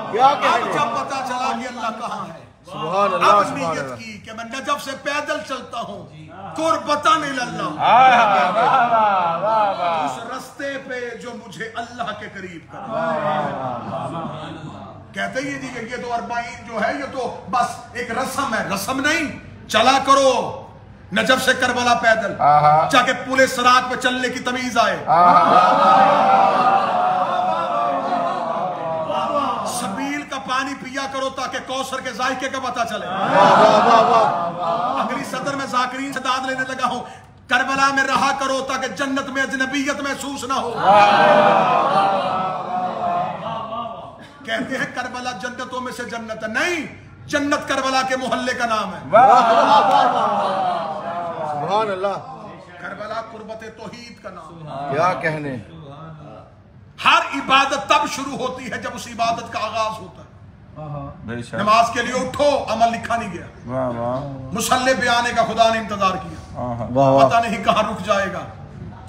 اب جب پتا چلا کہ اللہ کہاں ہے، اب نیت کی کہ میں نجف سے پیدل چلتا ہوں قربتاً اللہ، اس رستے پہ جو مجھے اللہ کے قریب کرے۔ کہتے ہی جی کہ یہ تو 40 جو ہے یہ تو بس ایک رسم ہے، رسم نہیں، چلا کرو نجف سے کربلا پیدل، چاہے پورے سراغ پہ چلنے کی تمیز آئے، سبیل کا پانی پیا کرو تاکہ کوثر کے ذائقے کا پتہ چلے۔ اگلی صدر میں ذاکرین سے داد لینے لگا ہوں، کربلا میں رہا کرو تاکہ جنت میں اجنبیت محسوس نہ ہو۔ کہتے ہیں کربلا جنتوں میں سے جنت ہے، نہیں، جنت کربلا کے محلے کا نام ہے۔ سبحان اللہ، کربلا قربت توحید کا نام ہے۔ کیا کہنے، ہر عبادت تب شروع ہوتی ہے جب اس عبادت کا آغاز ہوتا ہے۔ نماز کے لیے اٹھو، عمل لکھا نہیں گیا، مصلی پہ آنے کا خدا نے انتظار کیا، پتہ نہیں کہاں رک جائے گا،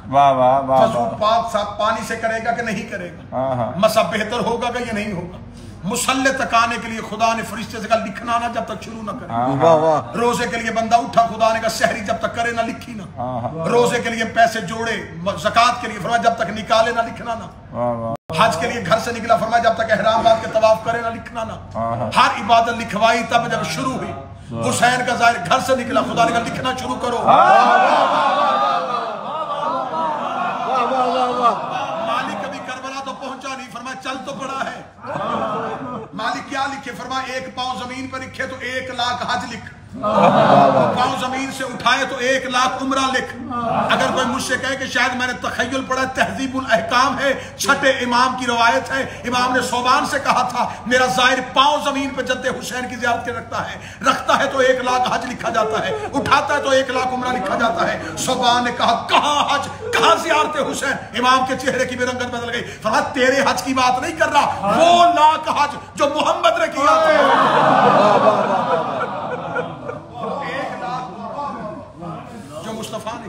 وضو پاک صاحب پانی سے کرے گا کہ نہیں کرے گا، مسح بہتر ہوگا کہ یہ نہیں ہوگا، مصلی تک آنے کے لیے خدا نے فرشتے سے کہا لکھنا نہ جب تک شروع نہ کرے، روزے کے لیے بندہ اٹھا، خدا نے کہا سحری جب تک کرے نہ لکھی نہ، روزے کے لیے پیسے جوڑے، زکوٰۃ کے لیے فرمایا جب تک نکالے نہ لکھنا نہ، حج کے لیے گھر سے نکلا فرمایا جب تک احرام باندھ کے طواف کرے نہ لکھنا نہ، ہر عبادت لکھوائی تب جب شروع ہوئی۔ حسین کا ظاہر گھر سے نکلا، خدا نے کہا لکھنا شروع کرو۔ مالک کبھی کربلا تو پہنچا نہیں، فرمایا چل تو پڑا ہے، مالک کیا لکھے، فرمایا 1 پاؤں زمین پر لکھے تو 1 لاکھ حج لکھ، پاؤں زمین سے اٹھائے تو 1 لاکھ عمرہ لکھ۔ اگر کوئی مجھ سے کہے کہ شاید میں نے تخیل پڑھا، تہذیب الاحکام ہے، چھٹے امام کی روایت ہے، امام نے صوبان سے کہا تھا میرا ظاہر پاؤں زمین پہ جد حسین کی زیارت کے رکھتا ہے تو 1 لاکھ حج لکھا جاتا ہے، اٹھاتا ہے تو 1 لاکھ عمرہ لکھا جاتا ہے۔ صوبان نے کہا کہاں حج، کہاں زیارت حسین؟ امام کے چہرے کی بھی رنگت بدل گئی، فرمایا تیرے حج کی بات نہیں کر رہا، وہ لاکھ حج جو محمد نے کیا تھا، مصطفیٰ نے۔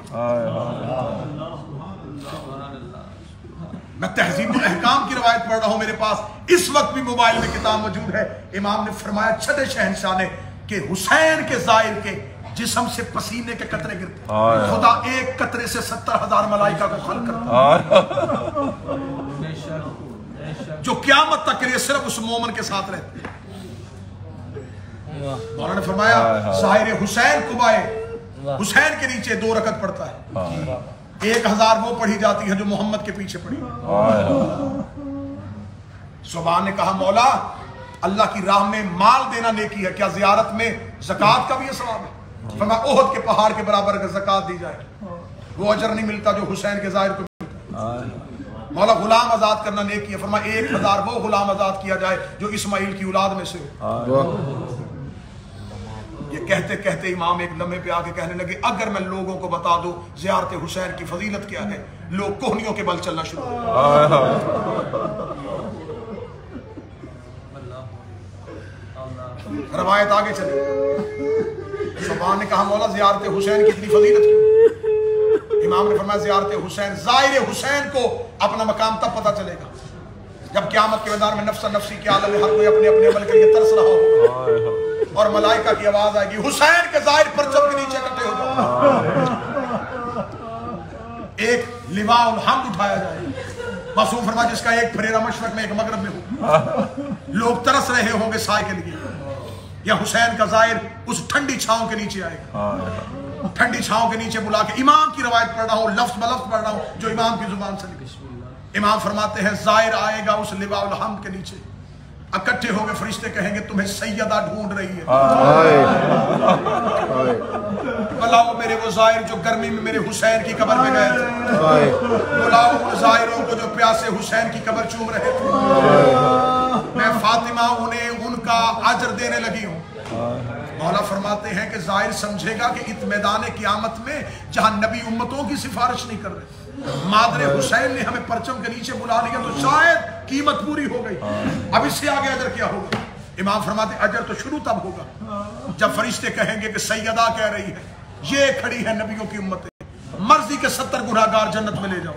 میں تہذیب الاحکام کی روایت پڑھ رہا ہوں، میرے پاس اس وقت بھی موبائل میں کتاب موجود ہے۔ امام نے فرمایا چھٹے شہنشاہ نے کہ حسین کے ظاہر کے جسم سے پسینے کے قطرے گرتے، خدا 1 قطرے سے 70,000 ملائکہ کو خلق کرتا جو قیامت تک کے لیے صرف اس مومن کے ساتھ رہتے۔ مولانا نے فرمایا ظاہر حسین قبائے حسین کے نیچے 2 رکعت پڑھتا ہے، 1000 وہ پڑھی جاتی ہے جو محمد کے پیچھے پڑھی۔ صوبان نے کہا مولا اللہ کی راہ میں مال دینا نیکی ہے، کیا زیارت میں زکوٰۃ کا بھی یہ ثواب ہے؟ فرمایا احد کے پہاڑ کے برابر اگر زکوٰۃ دی جائے وہ اجر نہیں ملتا جو حسین کے ظاہر کو ملتا ہے۔ مولا غلام آزاد کرنا نیکی ہے، فرمایا 1000 وہ غلام آزاد کیا جائے جو اسماعیل کی اولاد میں سے ہو۔ یہ کہتے کہتے امام ایک لمحے پہ آگے کہنے لگے اگر میں لوگوں کو بتا دوں زیارت حسین کی فضیلت کیا ہے، لوگ کوہنیوں کے بل چلنا شروع ہو۔ روایت آگے چلے، صوبان نے کہا مولا زیارت حسین کی اتنی فضیلت کی؟ امام نے فرمایا زیارت حسین، زائر حسین کو اپنا مقام تب پتہ چلے گا جب قیامت کے میدان میں نفس نفسی کے عالم میں ہر کوئی اپنے اپنے عمل کے لیے ترس رہا ہوگا اور ملائکہ کی آواز آئے گی حسین کے ظاہر پرچم کے نیچے اکٹھے ہو جاؤ، ایک لواء الحمد اٹھایا جائے، معصوم فرمایا جس کا ایک پھریرا مشرق میں ایک مغرب میں ہو، لوگ ترس رہے ہوں گے سائے کے لیے، یا حسین کا ظاہر اس ٹھنڈی چھاؤں کے نیچے آئے گا، ٹھنڈی چھاؤں کے نیچے بلا کے امام کی روایت پڑھ رہا ہوں، لفظ بلفظ پڑھ رہا ہوں جو امام کی زبان سے نکلی۔ امام فرماتے ہیں ظاہر آئے گا اس لواء الحمد کے نیچے، اکٹھے ہو گئے فرشتے کہیں گے تمہیں سیدہ ڈھونڈ رہی ہے، بلاؤ میرے وہ ظاہر جو گرمی میں میرے حسین کی قبر میں گئے تھے، بلاؤ ان ظاہروں کو جو پیاسے حسین کی قبر چوم رہے تھے، میں فاطمہ انہیں ان کا اجر دینے لگی ہوں۔ مولا فرماتے ہیں کہ ظاہر سمجھے گا کہ اس میدان قیامت میں جہاں نبی امتوں کی سفارش نہیں کر رہے، مادر حسین نے ہمیں پرچم کے نیچے بلا لیا تو شاید قیمت پوری ہو گئی، اب اس سے آگے اجر کیا ہوگا؟ امام فرماتے ہیں اجر تو شروع تب ہوگا جب فرشتے کہیں گے کہ سیدہ کہہ رہی ہے یہ کھڑی ہے نبیوں کی امتیں، مرضی کے 70 گناہگار جنت میں لے جاؤ۔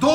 2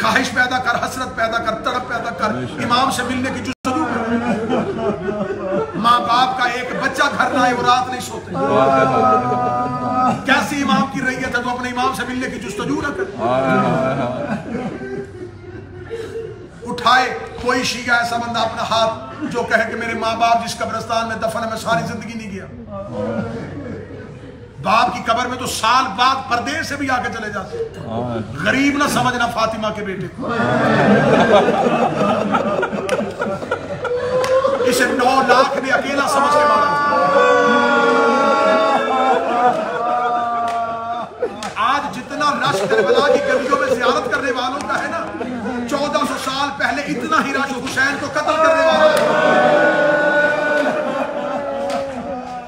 خواہش پیدا کر، حسرت پیدا کر، تڑپ پیدا کر، امام سے ملنے کی جستجو کر۔ ماں باپ کا ایک بچہ گھر نہ آئے وہ رات نہیں سوتے، کیسی امام کی ریت ہے تو اپنے امام سے ملنے کی جستجو نہ کر۔ اٹھائے کوئی شیعہ ایسا بندہ اپنا ہاتھ جو کہے کہ میرے ماں باپ جس قبرستان میں دفن ہے میں ساری زندگی نہیں گیا۔ باپ کی قبر میں تو سال بعد پردے سے بھی آگے چلے جاتے، غریب نہ سمجھنا فاطمہ کے بیٹے کو، اسے 9 لاکھ نے اکیلا سمجھ کے مارا تھا۔ آج جتنا رش کربلا کی گلیوں میں زیارت کرنے والوں کا ہے نا، 1400 سال پہلے اتنا ہی رش حسین کو قتل کرنے والا ہے۔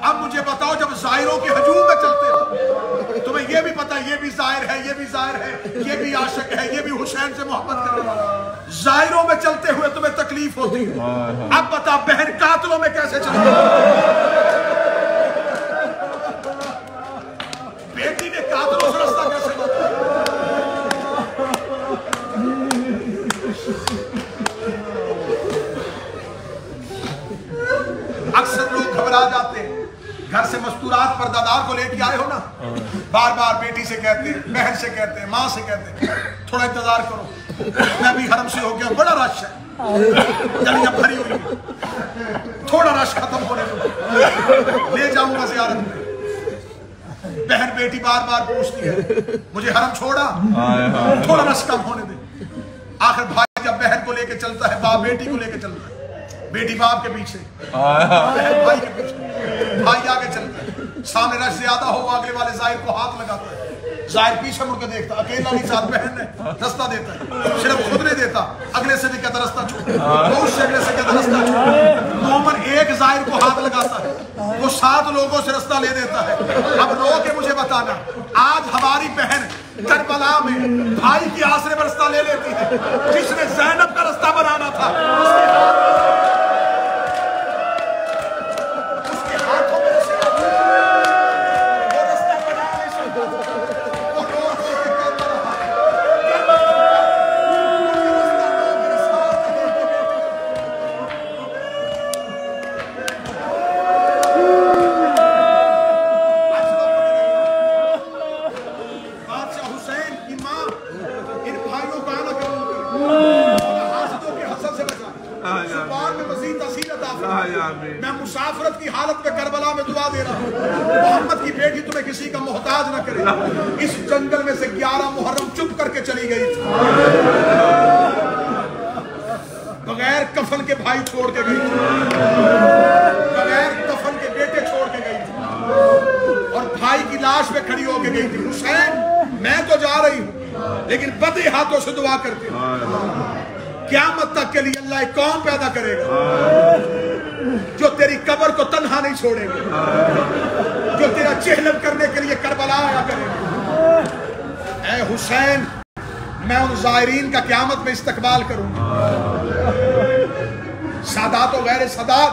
اب مجھے بتاؤ جب زائروں کے ہجوم میں چلتے ہو، تمہیں یہ بھی پتا یہ بھی زائر ہے، یہ بھی زائر ہے، یہ بھی عاشق ہے، یہ بھی حسین سے محبت کرنے والا، زائروں میں چلتے ہوئے تمہیں تکلیف ہوتی ہے، اب بتا بہن قاتلوں میں کیسے چلتے ہو؟ بیٹی نے قاتلوں سے رستہ کیسے بتا؟ اکثر لوگ گھبرا جاتے ہیں، گھر سے مستورات پردادار کو لے کے آئے ہو نا، بار بار بیٹی سے کہتے ہیں، بہن سے کہتے ہیں، ماں سے کہتے ہیں تھوڑا انتظار کرو، میں بھی حرم سے ہو گیا، بڑا رش ہے، گلیاں بھری ہوئی، تھوڑا رش ختم ہونے دو، لے جاؤں گا زیارت میں۔ بہن بیٹی بار بار پوچھتی ہے مجھے حرم چھوڑا، تھوڑا رش کم ہونے دے۔ آخر بھائی جب بہن کو لے کے چلتا ہے، باپ بیٹی کو لے کے چلتا ہے، بیٹی باپ کے پیچھے، بہن بھائی کے پیچھے، بھائی آگے چلتا ہے، سامنے رش زیادہ ہو اگلے والے ظاہر کو ہاتھ لگاتا ہے، ظاہر پیچھے مڑ کے دیکھتا، اکیلا نہیں ساتھ بہن ہے، رستہ دیتا ہے، صرف خود نہیں دیتا، اگلے سے بھی کہتا رستہ چھوڑ، وہ اس سے اگلے سے کہتا رستہ چھوڑ، مومن ایک ظاہر کو ہاتھ لگاتا ہے، وہ 7 لوگوں سے رستہ لے دیتا ہے۔ اب رو کے مجھے بتانا، آج ہماری بہن کربلا میں بھائی کی آسرے پر رستہ لے لیتی ہے، جس نے زینب کا رستہ بنانا تھا، میں مسافرت کی حالت میں کربلا میں دعا دے رہا ہوں، محمد کی بیٹی تمہیں کسی کا محتاج نہ کرے۔ اس جنگل میں سے 11 محرم چپ کر کے چلی گئی تھی، بغیر کفن کے بھائی چھوڑ کے گئی تھی، بغیر کفن کے بیٹے چھوڑ کے گئی تھی، اور بھائی کی لاش پہ کھڑی ہو کے گئی تھی، حسین میں تو جا رہی ہوں لیکن بدے ہاتھوں سے دعا کرتے ہیں قیامت تک کے لیے اللہ ایک قوم پیدا کرے گا جو تیری قبر کو تنہا نہیں چھوڑے گا، جو تیرا چہلم کرنے کے لیے کربلا آیا کرے گا۔ اے حسین، میں ان زائرین کا قیامت میں استقبال کروں گا، سادات و غیر سادات،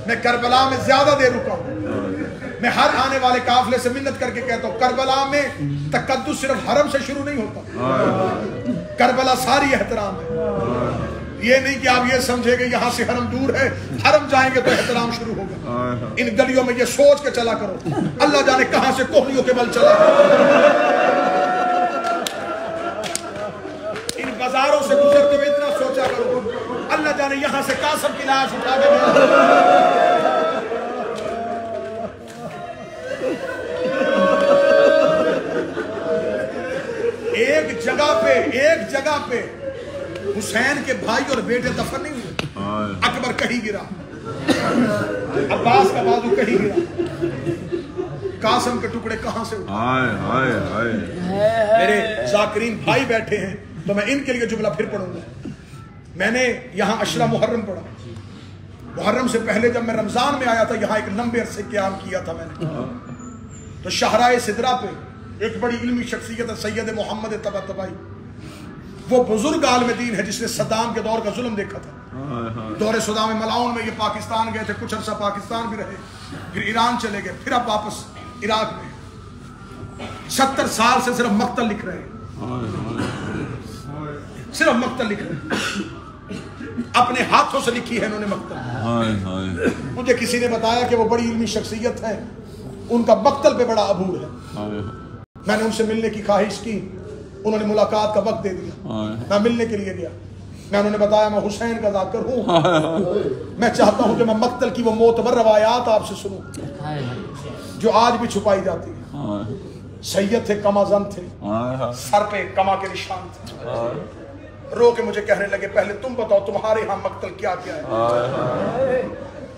میں کربلا میں زیادہ دیر رکا ہوں۔ میں ہر آنے والے قافلے سے منت کر کے کہتا ہوں کربلا میں تقدس صرف حرم سے شروع نہیں ہوتا، کربلا ساری احترام ہے۔ یہ نہیں کہ آپ یہ سمجھے کہ یہاں سے حرم دور ہے، حرم جائیں گے تو احترام شروع ہوگا۔ ان گلیوں میں یہ سوچ کے چلا کرو، اللہ جانے کہاں سے کوہنیوں کے بل چلا، ان بازاروں سے گزرتے ہوئے اتنا سوچا کرو اللہ جانے یہاں سے قاسم کی لاش اٹھا کے گیا۔ ایک جگہ پہ حسین کے بھائی اور بیٹے دفن نہیں ہوئے، اکبر کہیں گرا، عباس کا بازو کہیں گرا، قاسم کے ٹکڑے کہاں سے اٹھے۔ میرے ذاکرین بھائی بیٹھے ہیں تو میں ان کے لیے جملہ پھر پڑھوں گا۔ میں نے یہاں عشرہ محرم پڑھا، محرم سے پہلے جب میں رمضان میں آیا تھا یہاں ایک لمبے عرصے قیام کیا تھا میں نے، تو شاہراہ سدرہ پہ ایک بڑی علمی شخصیت ہے سید محمد طباطبائی، وہ بزرگ عالم دین ہے جس نے صدام کے دور کا ظلم دیکھا تھا۔ دور صدام ملاؤن میں یہ پاکستان گئے تھے، کچھ عرصہ پاکستان بھی رہے، پھر ایران چلے گئے، پھر اب واپس عراق میں 70 سال سے صرف مقتل لکھ رہے ہیں۔ صرف مقتل لکھ رہے، اپنے ہاتھوں سے لکھی ہے انہوں نے مقتل. مجھے کسی نے بتایا کہ وہ بڑی علمی شخصیت ہے، ان کا مقتل پہ بڑا عبور ہے. میں نے ان سے ملنے کی خواہش کی، انہوں نے ملاقات کا وقت دے دیا. میں ملنے کے لیے گیا، میں انہوں نے بتایا میں حسین کا ذاکر ہوں، میں چاہتا ہوں کہ میں مقتل کی وہ معتبر روایات آپ سے سنوں جو آج بھی چھپائی جاتی ہے. سید تھے، کما زن تھے، سر پہ کما کے نشان تھے. رو کے مجھے کہنے لگے پہلے تم بتاؤ تمہارے ہاں مقتل کیا کیا ہے.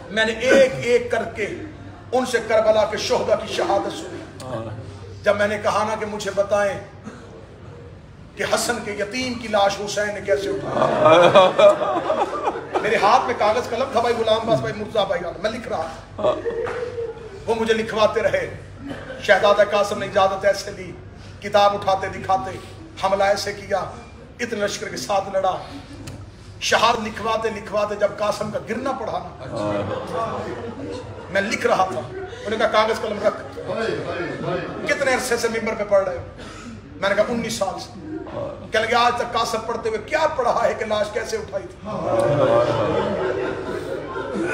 میں نے ایک ایک کر کے ان سے کربلا کے شہداء کی شہادت سنی. جب میں نے کہا نا کہ مجھے بتائیں کہ حسن کے یتیم کی لاش حسین نے کیسے اٹھایا، میرے ہاتھ میں کاغذ قلم تھا، بھائی غلام باس، بھائی مرتضیٰ بھائی، میں لکھ رہا تھا. وہ مجھے لکھواتے رہے. شہزادہ قاسم نے اجازت ایسے لی، کتاب اٹھاتے دکھاتے، حملہ ایسے کیا، اتنے لشکر کے ساتھ لڑا. شہادت لکھواتے لکھواتے جب قاسم کا گرنا پڑا نا، میں لکھ رہا تھا. انہوں نے کہا کاغذ قلم رکھ، کتنے عرصے سے ممبر پہ پڑھ رہے ہو؟ میں نے کہا 19 سال سے. کہنے لگے آج تک قاسم پڑھتے ہوئے کیا پڑھا ہے کہ لاش کیسے اٹھائی تھی؟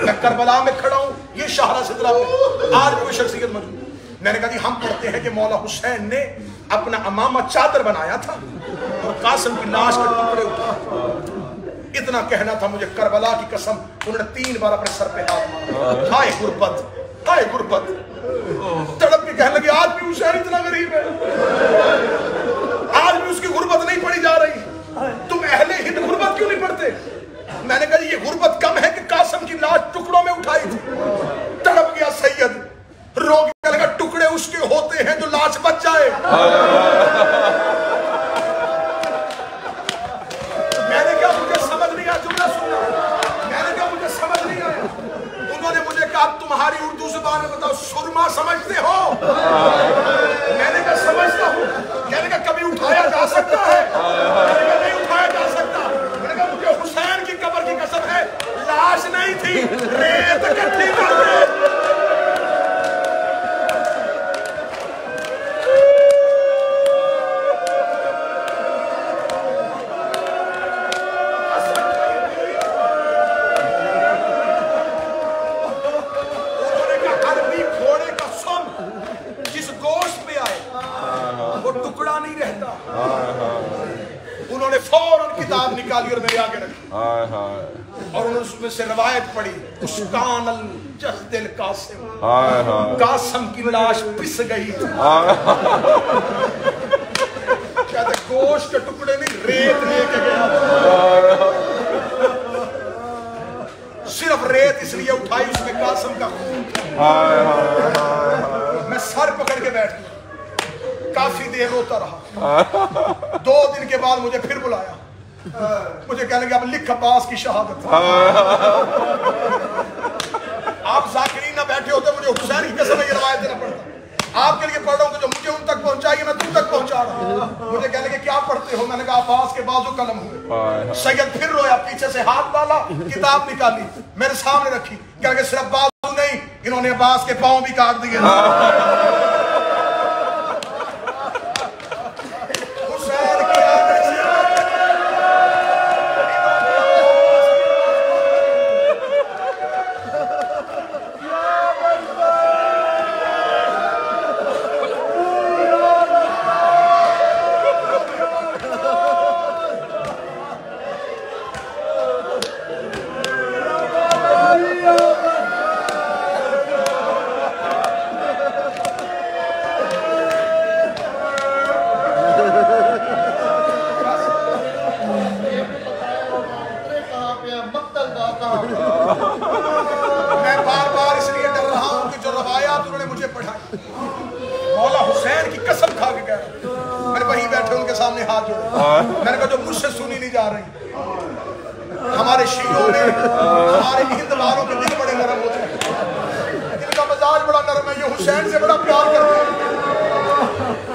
میں کربلا میں کھڑا ہوں، یہ شاہراہ سدرہ پہ آج بھی وہ شخصیت موجود. میں نے کہا جی ہم پڑھتے ہیں کہ مولا حسین نے اپنا امامہ چادر بنایا تھا اور قاسم کی لاش کے ٹکڑے اٹھائے. اتنا کہنا تھا مجھے، کربلا کی قسم. انہوں نے 3 بار اپنے سر پہ ہاتھ مارا. ہائے غربت، ہائے غربت. تڑپ کے کہنے لگے آج بھی حسین اتنا غریب ہے، آج بھی اس کی غربت نہیں پڑھی جا رہی. تم اہل ہند غربت کیوں نہیں پڑھتے؟ میں نے کہا یہ غربت کم ہے کہ قاسم کی لاش ٹکڑوں میں اٹھائی تھی. تڑپ گیا سید، رو کے کہنے لگا ٹکڑے اس کے ہوتے ہیں جو لاش بچ جائے. میں نے کہا مجھے سمجھ نہیں آیا، جملہ سننا. میں نے کہا مجھے سمجھ نہیں آیا. انہوں نے مجھے کہا تمہاری اردو زبان میں بتاؤ سرما سمجھتے ہو؟ میں نے کہا سمجھتا ہوں. میں نے کہا کبھی اٹھایا جا سکتا ہے؟ میں نے کہا نہیں اٹھایا جا سکتا. میں نے کہا مجھے حسین کی قبر کی قسم ہے لاش نہیں تھی، ریت اکٹھی کر دے. انہوں نے فوراً کتاب نکالی اور میرے آگے رکھی اور انہوں نے اس میں سے روایت پڑھی، اسکان الجسد القاسم، قاسم کی لاش پس گئی. کہتے گوشت کے ٹکڑے نہیں، ریت لے کے گیا. صرف ریت اس لیے اٹھائی اس میں قاسم کا خون. میں سر پکڑ کے بیٹھ گیا، کافی دیر روتا رہا. 2 دن کے بعد مجھے پھر بلایا. مجھے کہنے لگے اب لکھ عباس کی شہادت. آپ ذاکرین نہ بیٹھے ہوتے، مجھے حسین کی قسم یہ روایت دینا پڑتا. آپ کے لیے پڑھ رہا ہوں کہ جو مجھے ان تک پہنچائی میں تم تک پہنچا رہا ہوں. مجھے کہنے لگے کیا پڑھتے ہو؟ میں نے کہا عباس کے بازو قلم ہوئے. سید پھر رویا، پیچھے سے ہاتھ ڈالا، کتاب نکالی میرے سامنے رکھی. کہنے لگے صرف بازو نہیں، انہوں نے عباس کے پاؤں بھی کاٹ دیے. میں بار بار اس لیے ڈر رہا ہوں کہ جو روایات انہوں نے مجھے پڑھائی، مولا حسین کی قسم کھا کے کہہ رہا ہوں. میں نے وہیں بیٹھے ان کے سامنے ہاتھ جوڑے. میں نے کہا جو مجھ سے سنی نہیں جا رہی. ہمارے شیعوں میں ہمارے ہند والوں کے دل بڑے نرم ہوتے ہیں، ان کا مزاج بڑا نرم ہے، یہ حسین سے بڑا پیار کرتے ہیں.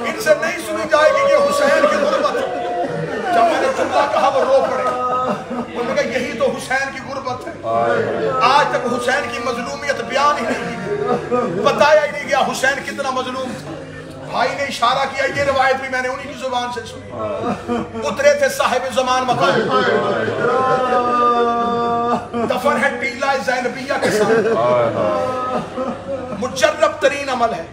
ان سے نہیں سنی جائے گی یہ حسین کی غربت. جب میں نے جملہ کہا وہ رو پڑے. انہوں نے کہا یہی تو حسین کی غربت ہے. آج تک حسین کی مظلومیت بیان ہی نہیں کی، بتایا ہی نہیں گیا حسین کتنا مظلوم تھا. بھائی نے اشارہ کیا یہ روایت بھی میں نے انہی کی زبان سے سنی. اترے تھے صاحب زمان مقام, دفن ہے ٹیلہ زینبیہ کے ساتھ, مجرب ترین عمل ہے.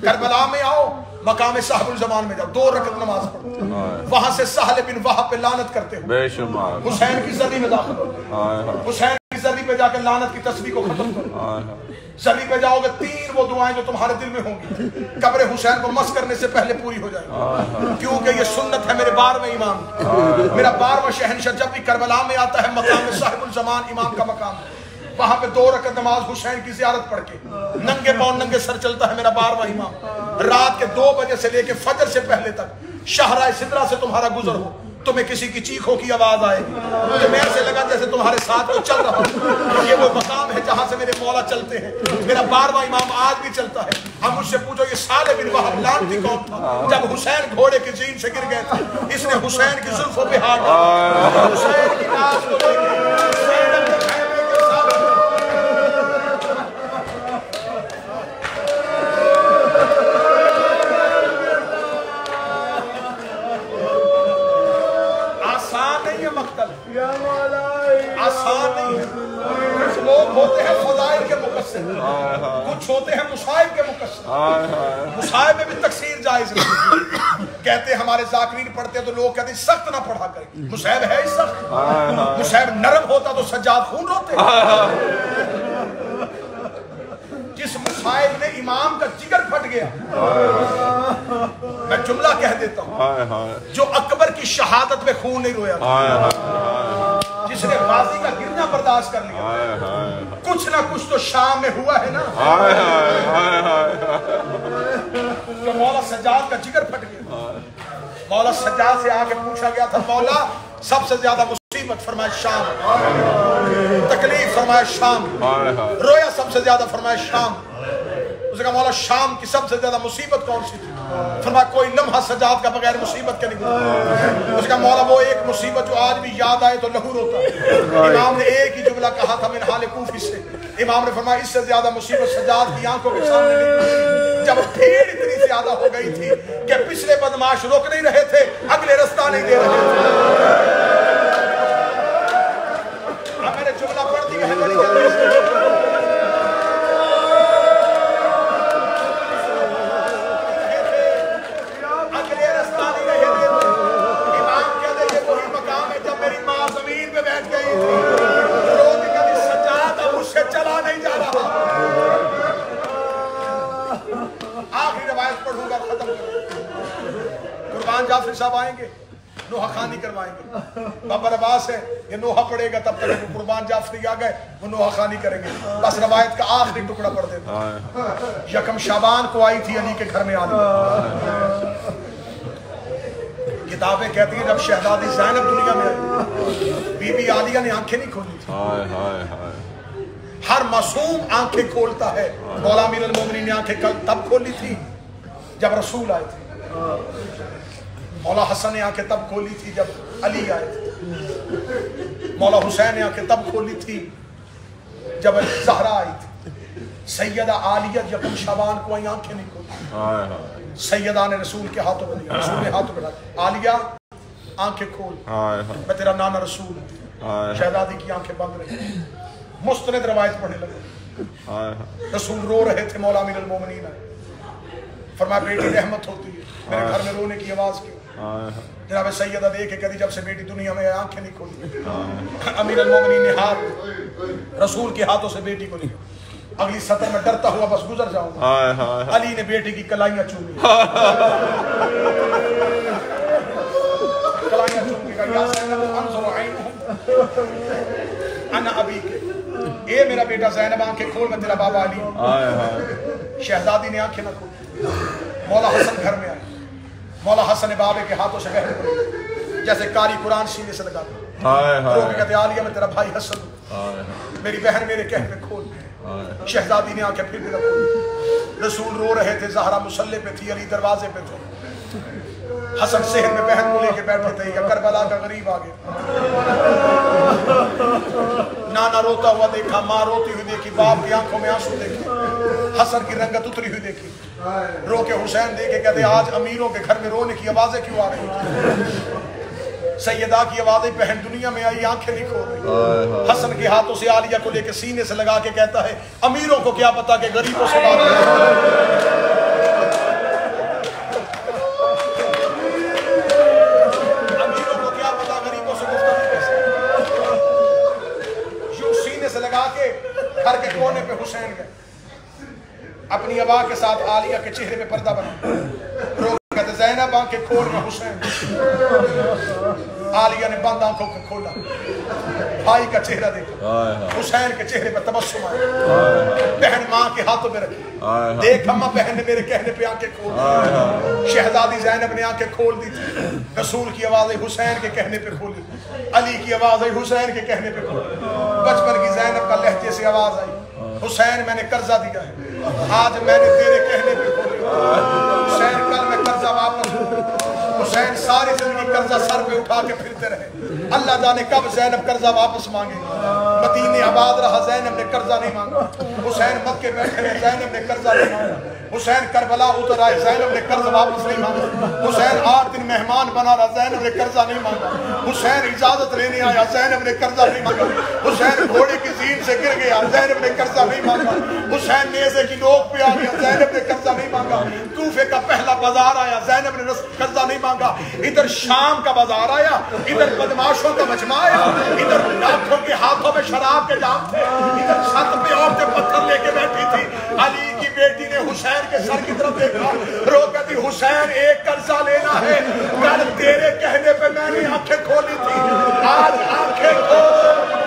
کربلا میں آؤ, مقام صاحب الزمان میں جاؤ, 2 رکعت نماز پڑھو, وہاں سے سہل بن وہب پہ لعنت کرتے ہو, حسین کی زری میں داخل ہو, حسین کی زری پہ جا کے لعنت کی تسبیح کو ختم کرو. زری پہ جاؤ گے 3 وہ دعائیں جو تمہارے دل میں ہوں گی قبر حسین کو مس کرنے سے پہلے پوری ہو جائے گی, کیونکہ یہ سنت ہے میرے 12ویں امام. میرا 12واں شہنشاہ جب بھی کربلا میں آتا ہے مقام صاحب الزمان امام کا مقام ہے, وہاں پہ 2 رکعت نماز حسین کی زیارت پڑھ کے ننگے پاؤں ننگے سر چلتا ہے میرا 12واں امام. رات کے 2 بجے سے لے کے فجر سے پہلے تک شاہراہ سدرہ سے تمہارا گزر ہو, تمہیں کسی کی چیخوں کی آواز آئے, تمہیں ایسے لگا جیسے تمہارے ساتھ کوئی چل رہا ہو. یہ وہ مقام ہے جہاں سے میرے مولا چلتے ہیں. میرا 12واں امام آج بھی چلتا ہے. اب مجھ سے پوچھو یہ صالح بن وہب لعنتی کون تھا؟ جب حسین گھوڑے کی زین سے گر گئے تھے اس نے حسین کی زلفوں پہ ہاتھ ڈالا, حسین کی ناز کو لے کے آسان نہیں ہے. کچھ لوگ ہوتے ہیں فضائل کے مقصر, کچھ ہوتے ہیں مصائب کے مقصر. مصائب میں بھی تقصیر جائز نہیں. کہتے ہیں ہمارے ذاکرین پڑھتے ہیں تو لوگ کہتے ہیں سخت نہ پڑھا کریں. مصائب ہے ہی سخت. مصائب نرم ہوتا تو سجاد خون روتے. جس مصائب نے امام کا جگر پھٹ گیا, میں جملہ کہہ دیتا ہوں, جو اکبر کی شہادت میں خون نہیں رویا, جس نے غازی کا گرنا برداشت کر لیا, کچھ نہ کچھ تو شام میں ہوا ہے نا. تو مولا سجاد کا جگر پھٹ گیا. مولا سجاد سے آ کے پوچھا گیا تھا مولا سب سے زیادہ مصیبت, فرمایا شام. تکلیف, فرمایا شام. رویا سب سے زیادہ, فرمایا شام. اس نے کہا مولا شام کی سب سے زیادہ مصیبت کون سی تھی؟ فرمایا کوئی لمحہ سجاد کا بغیر مصیبت کے نہیں گزرا. اس نے کہا مولا وہ ایک مصیبت جو آج بھی یاد آئے تو لہو روتا ہے. امام نے ایک ہی جملہ کہا تھا من حال کوفی سے. امام نے فرمایا اس سے زیادہ مصیبت سجاد کی آنکھوں کے سامنے نہیں گزری جب بھیڑ اتنی زیادہ ہو گئی تھی کہ پچھلے بدماش رک نہیں رہے تھے, اگلے رستہ نہیں دے رہے تھے. اب میں نے جملہ پڑھ دیا ہے, جعفری صاحب آئیں گے نوحہ خانی کروائیں گے. بابر عباس ہے یہ نوحہ پڑے گا تب تک قربان جعفری آ گئے وہ نوحہ خانی کریں گے. بس روایت کا آخری ٹکڑا پڑھ دیتا. یکم شعبان کو آئی تھی علی کے گھر میں آلی. کتابیں کہتی ہیں جب شہزادی زینب دنیا میں آئی بی بی عالیہ نے آنکھیں نہیں کھولی تھی. ہر معصوم آنکھیں کھولتا ہے. مولا امیر المومنین نے آنکھیں تب کھولی تھی جب رسول آئے تھے. مولا حسن نے آنکھیں تب کھولی تھی جب علی آئے تھے. مولا حسین نے آنکھیں تب کھولی تھی جب زہرا آئی تھی. سیدہ عالیہ یکم شعبان کو آئی آنکھیں نہیں کھولی. سیدہ نے رسول کے ہاتھوں میں دیا, رسول نے ہاتھوں میں ڈالا, عالیہ آنکھیں کھول, میں تیرا نانا رسول ہوں. شہزادی کی آنکھیں بند رہی. مستند روایت پڑھنے لگے. رسول رو رہے تھے, مولا امیر المومنین آئے. فرمایا بیٹی رحمت ہوتی ہے, میرے گھر میں رونے کی آواز کیوں؟ جناب سیدہ دیکھے کہتی جب سے بیٹی دنیا میں آنکھیں نہیں کھولی. امیر المومنین نے ہاتھ رسول کے ہاتھوں سے بیٹی کو لیا. اگلی سطر میں ڈرتا ہوا بس گزر جاؤں گا. علی نے بیٹی کی کلائیاں چومی. کلائیاں چوم کے کہا یا زینب انظر عینہم انا ابیک, اے میرا بیٹا زینب آنکھیں کھول, میں تیرا بابا علی. شہزادی نے آنکھیں نہ کھولی. مولا حسن گھر میں آئے. مولا حسن بابے کے ہاتھوں سے بہن پڑی جیسے کاری قرآن سینے سے لگا. رو کے کہتے عالیہ میں تیرا بھائی حسن ہوں, میری بہن میرے کہہ پہ کھول. شہزادی نے آنکھیں پھر بھی نہ کھولی. رسول رو رہے تھے, زہرا مسلح پہ تھی, علی دروازے پہ تھے. حسن صحن میں بہن کو لے کے بیٹھے تھے کہ کربلا کا غریب آگے. نانا روتا ہوا دیکھا, ماں روتی ہوئی دیکھی, باپ کی آنکھوں میں آنسو دیکھے, حسن کی رنگت اتری ہوئی دیکھی. رو کے حسین دیکھے کہتے آج امیروں کے گھر میں رونے کی آوازیں کیوں آ رہی ہیں؟ سیدہ کی آوازیں بہن دنیا میں آئی آنکھیں نہیں کھول رہی. حسن کے ہاتھوں سے عالیہ کو لے کے سینے سے لگا کے کہتا ہے امیروں کو کیا پتا کہ غریبوں سے بات ہے. امیروں کو کیا پتا غریبوں سے گفتگو کیسے. یوں سینے سے لگا کے گھر کے کونے پہ حسین گئے. اپنی آواز کے ساتھ عالیہ کے چہرے پہ پردہ بنا. رو کہتے زینب آنکھیں کھول میں حسین. عالیہ نے بند آنکھوں کو کھولا. بھائی کا چہرہ دیکھا. حسین کے چہرے پہ تبسم آیا. بہن ماں کے ہاتھوں میں رکھی. دیکھ اماں بہن نے میرے کہنے پہ آنکھیں کھول دی. شہزادی زینب نے آنکھیں کھول دی تھی. رسول کی آواز حسین کے کہنے پہ کھولی. علی کی آواز حسین کے کہنے پہ کھولی. بچپن کی زینب کا لہجے سے آواز آئی حسین میں نے قرضہ دیا ہے آج میں نے تیرے کہنے پہ کھولی. حسین کل میں قرضہ واپس ہوں. حسین ساری زندگی قرضہ سر پہ اٹھا کے پھرتے رہے. اللہ جانے کب زینب قرضہ واپس مانگے. مدینے آباد رہا زینب نے قرضہ نہیں مانگا. حسین مکے بیٹھے رہے زینب نے قرضہ نہیں مانگا. حسین کربلا اتر آئے زینب نے قرض واپس نہیں مانگا. حسین 8 دن مہمان بنا رہا زینب نے قرضہ نہیں مانگا. حسین اجازت لینے آیا زینب نے قرضہ نہیں مانگا. حسین گھوڑے کی زین سے گر گیا زینب نے قرضہ نہیں مانگا. حسین نیزے کی نوک پہ آ گیا زینب نے قرضہ نہیں مانگا. کوفے کا پہلا بازار آیا زینب نے قرضہ نہیں مانگا. ادھر شام کا بازار آیا ادھر بدماشوں کا مجمع آیا ادھر ڈاکٹروں کے ہاتھوں میں شراب کے جام تھے ادھر چھت پہ عورتیں پتھر لے کے بیٹھی تھی. علی کی بیٹی نے حسین کے سر کی طرف دیکھا. رو کہتی حسین ایک قرضہ لینا ہے. کل تیرے کہنے پہ میں نے آنکھیں کھولی تھی آج آنکھیں کھول